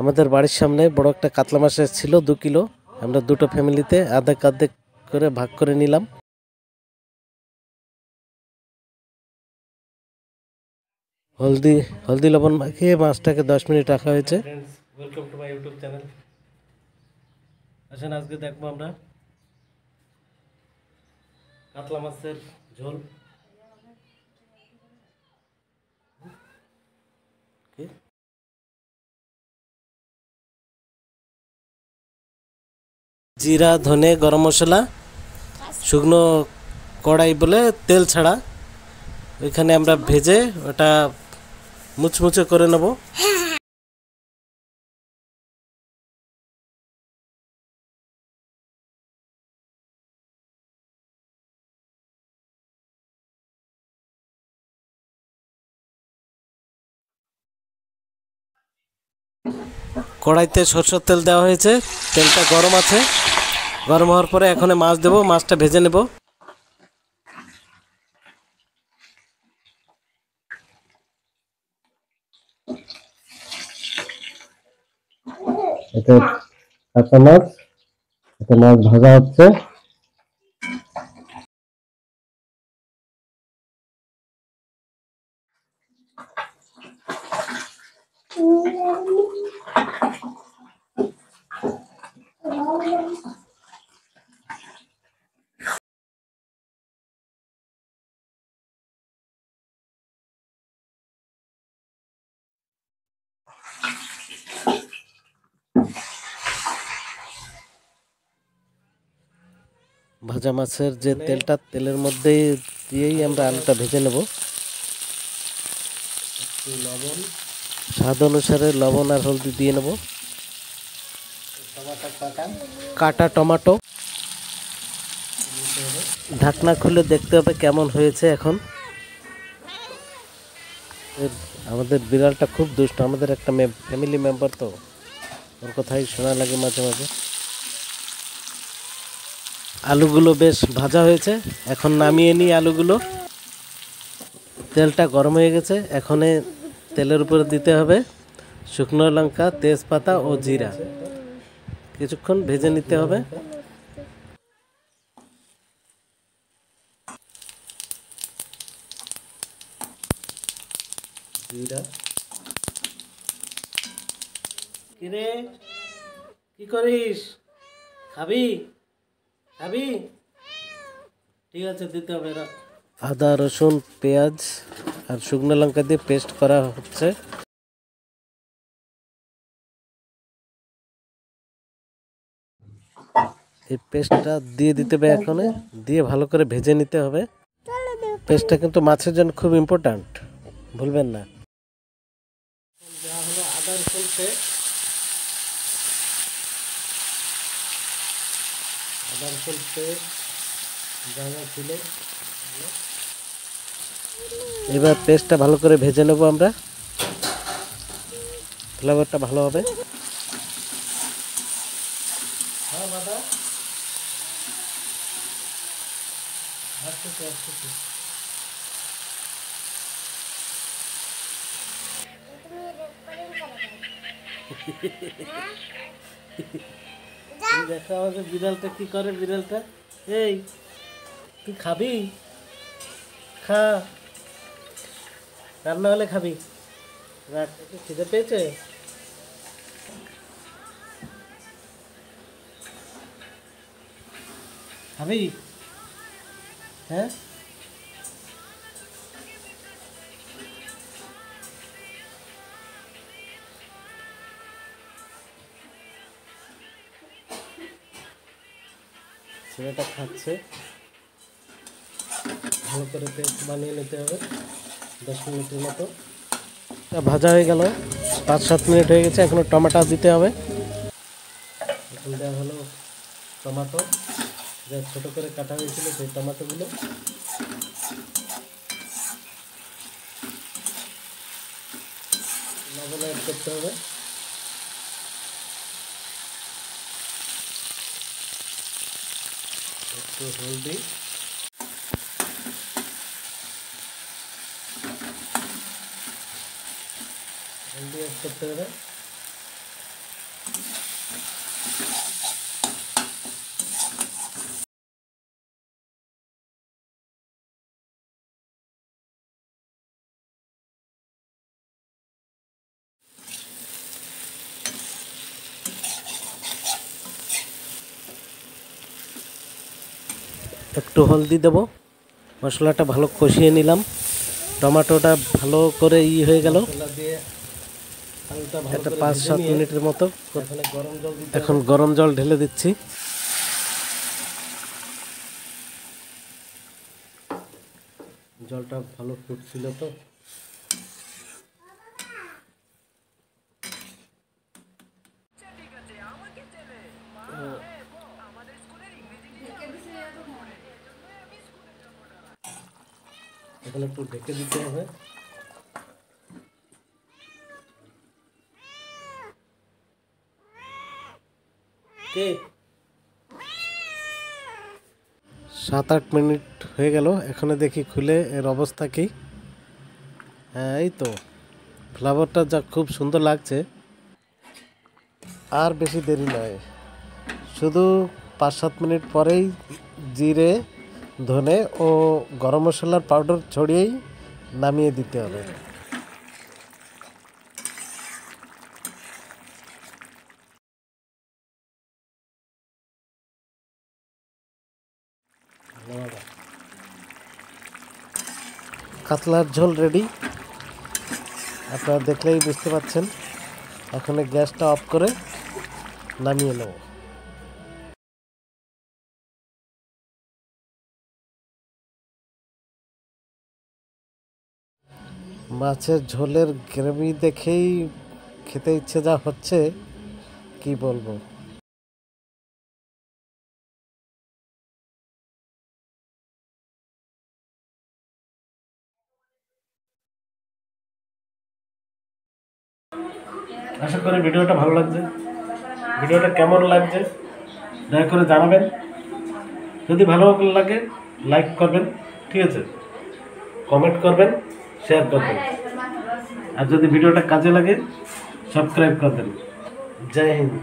আমাদের বাড়ির সামনে বড় একটা কাতলা মাছ ছিল 2 কিলো। আমরা দুটো ফ্যামিলিতে আধেক আধেক করে ভাগ করে নিলাম। হলদি হলদি লবণ মাখিয়ে মাছটাকে 10 মিনিট রাখা হয়েছে। Welcome to my YouTube channel. আসেন আজকে দেখবো আমরা কাতলা মাছের ঝোল। জিরা, ধনে, গরম মশলা, শুকনো কড়াই বলে তেল ছাড়া, ওইখানে আমরা ভেজে ওটা মুচমুচে করে নেব। কড়াইতে সরষের তেল দেওয়া হয়েছে, তেলটা গরম আছে। গরম হওয়ার পরে এখন মাছ দেবো, মাছটা ভেজে নেব। এটা কাঁচা মাছ, এটা মাছ ভাজা হচ্ছে। ভাজা মাছের যে তেলটা, তেলের মধ্যে দিয়েই আমরা আলুটা ভেজে নেব। লবণ, স্বাদ অনুসারে লবণ আর হলদি দিয়ে নেব। কাটা টমেটো, ঢাকনা খুলে দেখতে হবে কেমন হয়েছে। এখন আমাদের বিড়ালটা খুব দুষ্ট, আমাদের একটা ফ্যামিলি মেম্বার, তো ওর কথাই শোনা লাগে মাঝে মাঝে। আলুগুলো বেশ ভাজা হয়েছে, এখন নামিয়ে নিই আলুগুলো। তেলটা গরম হয়ে গেছে, এখন তেলের উপরে দিতে হবে শুকনো লঙ্কা, তেজপাতা ও জিরা। কিছুক্ষণ ভেজে নিতে হবে। জিরা, কিরে কি করিস? খাবি খাবি? ঠিক আছে, দিতে হবে। আদা, রসুন, পেঁয়াজ আর শুকনো লঙ্কা দিয়ে পেস্ট করা হচ্ছে। এই পেস্টটা দিয়ে দিতে হবে, এখন দিয়ে ভালো করে ভেজে নিতে হবে। পেস্টটা কিন্তু মাছের জন্য খুব ইম্পর্ট্যান্ট, ভুলবেন না। দেওয়া হলো আদা রসুন পেস্ট। আদা রসুন পেস্ট যা যা ছিল, এবার পেস্টটা ভালো করে ভেজে নেব আমরা। ফ্লেভারটা ভালো হবে। হ্যাঁ দাদা, দেখো আমাদের বিড়ালটা কি করে। বিড়ালটা, এই তুই খাবি? খা, রান্না হলে খাবি। রাখ, খিদে পেয়েছে? খাবি? হ্যাঁ, ছেলেটা খাচ্ছে। ভালো করে পেস্ট বানিয়ে নিতে হবে 10 মিনিটের মতো। ভাজা হয়ে গেল, 5-7 মিনিট হয়ে গেছে। এখনো টমেটো দিতে হবে। এখন দেওয়া হলো টমেটো, যা ছোটো করে কাটা হয়েছিল সেই টমেটোগুলো। লবণ অ্যাড করতে হবে। একটু হলদি, হলদি অ্যাড করতে হবে। একটু হলদি দেব, মশলাটা ভালো কষিয়ে নিলাম। টমেটোটা ভালো করে হয়ে গেল, এটা 5-7 মিনিটের মতো। এখন গরম জল ঢেলে দিচ্ছি। জলটা ভালো ফুটছিল তো, এখন একটু ঢেকে দিতে হবে। কে 7-8 মিনিট হয়ে গেল, এখানে দেখি খুলে এর অবস্থা কি। হ্যাঁ, এই তো ফ্লেভারটা যা খুব সুন্দর লাগছে। আর বেশি দেরি নয়, শুধু 5-7 মিনিট পরেই জিরে, ধনে ও গরম মশলার পাউডার ছড়িয়েই নামিয়ে দিতে হবে। কাতলার ঝোল রেডি, আপনারা দেখলেই বুঝতে পারছেন। এখন গ্যাসটা অফ করে নামিয়ে নেব। মাছের ঝোলের গ্রেভি দেখেই খেতে ইচ্ছে যা হচ্ছে, কি বলবো। আশা করি ভিডিওটা ভালো লাগছে। ভিডিওটা কেমন লাগছে দয়া করে জানাবেন। যদি ভালো লাগে লাইক করবেন, ঠিক আছে, কমেন্ট করবেন, শেয়ার করবেন। আর যদি ভিডিওটা কাজে লাগে সাবস্ক্রাইব করবেন। জয় হিন্দ।